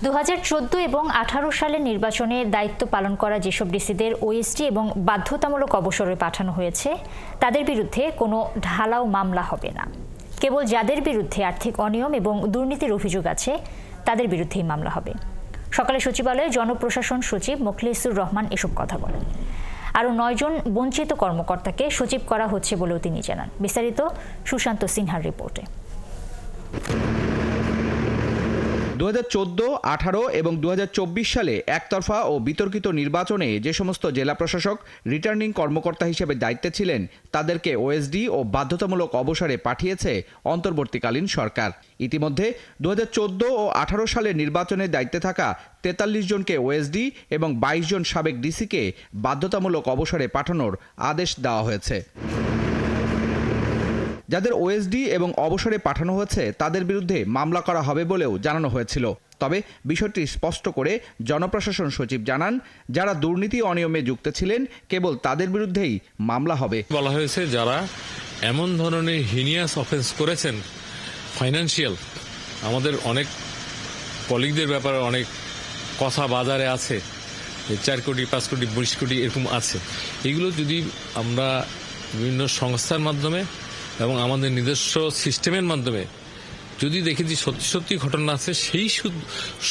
2014 এবং 18 সালের নির্বাচনে দায়িত্ব পালন করা যেসব ডিসিদের ওএসডি এবং বাধ্যতামূলক অবসরে পাঠানো হয়েছে তাদের বিরুদ্ধে কোনো ঢালাও মামলা হবে না। কেবল যাদের বিরুদ্ধে আর্থিক অনিয়ম এবং দুর্নীতির অভিযোগ আছে তাদের বিরুদ্ধেই মামলা হবে। সকালে সচিবালয়ে জনপ্রশাসন সচিব মোখলেসুর রহমান এসব কথা বলেন। আরও 9 জন বঞ্চিত কর্মকর্তাকে সচিব করা হচ্ছে বলেও তিনি জানান। বিস্তারিত সুশান্ত সিনহার রিপোর্টে। 2014, 18 এবং 2024 সালে একতরফা ও বিতর্কিত নির্বাচনে যে সমস্ত জেলা প্রশাসক রিটার্নিং কর্মকর্তা হিসেবে দায়িত্বে ছিলেন তাদেরকে ওএসডি ও বাধ্যতামূলক অবসরে পাঠিয়েছে অন্তর্বর্তীকালীন সরকার। ইতিমধ্যে 2014 ও 18 সালের নির্বাচনের দায়িত্বে থাকা 43 জনকে ওএসডি এবং 22 জন সাবেক ডিসিকে বাধ্যতামূলক অবসরে পাঠানোর আদেশ দেওয়া হয়েছে। যাদের ওএসডি এবং অবসরে পাঠানো হয়েছে তাদের বিরুদ্ধে মামলা করা হবে বলেও জানানো হয়েছিল। তবে বিষয়টি স্পষ্ট করে জনপ্রশাসন সচিব জানান, যারা দুর্নীতি অনিয়মে যুক্ত ছিলেন কেবল তাদের বিরুদ্ধেই মামলা হবে। বলা হয়েছে যারা এমন ধরনের হিনিয়াস অফেন্স করেছেন, ফাইন্যান্সিয়াল, আমাদের অনেক কলিগদের ব্যাপারে অনেক কথা বাজারে আছে, 4 কোটি 5 কোটি 20 কোটি এরকম আছে। এগুলো যদি আমরা বিভিন্ন সংস্থার মাধ্যমে এবং আমাদের নিজস্ব সিস্টেমের মাধ্যমে যদি দেখি যে সত্যি সত্যি ঘটনা আছে, সেই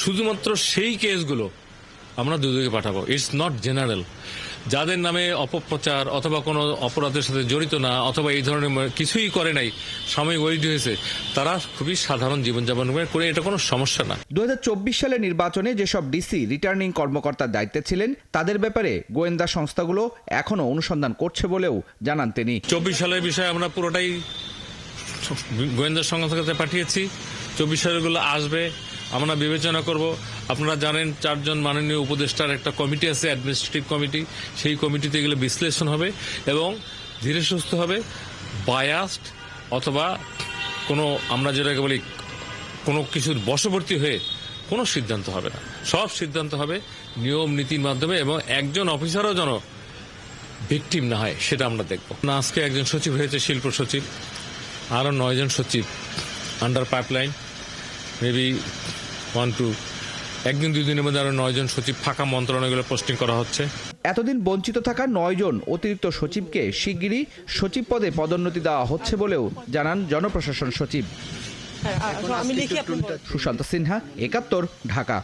শুধুমাত্র সেই কেসগুলো আমরা দুদকে পাঠাবো। It's not general. যাদের নামে অপপ্রচার অথবা কোনো অপরাধের সাথে জড়িত না অথবা এই ধরনের কিছুই করে নাই, সাময়িক ওয়েডি হয়েছে, তারা খুবই সাধারণ জীবনযাপন করে, এটা কোনো সমস্যা না। 2024 সালের নির্বাচনে যেসব ডিসি রিটার্নিং কর্মকর্তার দায়িত্বে ছিলেন তাদের ব্যাপারে গোয়েন্দা সংস্থাগুলো এখনো অনুসন্ধান করছে বলেও জানান তিনি। 24 সালের বিষয়ে আমরা পুরোটাই গোয়েন্দা সংস্থার কাছে পাঠিয়েছি। 24 সালেরগুলো আসবে, আমরা বিবেচনা করব। আপনারা জানেন 4 জন মাননীয় উপদেষ্টার একটা কমিটি আছে, অ্যাডমিনিস্ট্রেটিভ কমিটি। সেই কমিটিতে এগুলো বিশ্লেষণ হবে এবং ধীরে সুস্থ হবে। বায়াসড অথবা কোনো আমরা যেটাকে বলি কোনো কিছুর বশবর্তী হয়ে কোনো সিদ্ধান্ত হবে না। সব সিদ্ধান্ত হবে নিয়ম নীতির মাধ্যমে এবং একজন অফিসারও যেন ভিকটিম না হয় সেটা আমরা দেখব। না, আজকে একজন সচিব হয়েছে, শিল্প সচিব, আরও 9 জন সচিব আন্ডার পাইপলাইন, মেবি 1-2 দিনের মধ্যে আরো 9 জন সচিব ফাঁকা মন্ত্রণালয়গুলো পোস্টিং করা হচ্ছে। এতদিন বঞ্চিত থাকা 9 জন অতিরিক্ত সচিবকে শিগগিরই সচিব পদে পদোন্নতি দেওয়া হচ্ছে বলেও জানান জনপ্রশাসন সচিব। সুশান্ত সিনহা, 71, ঢাকা।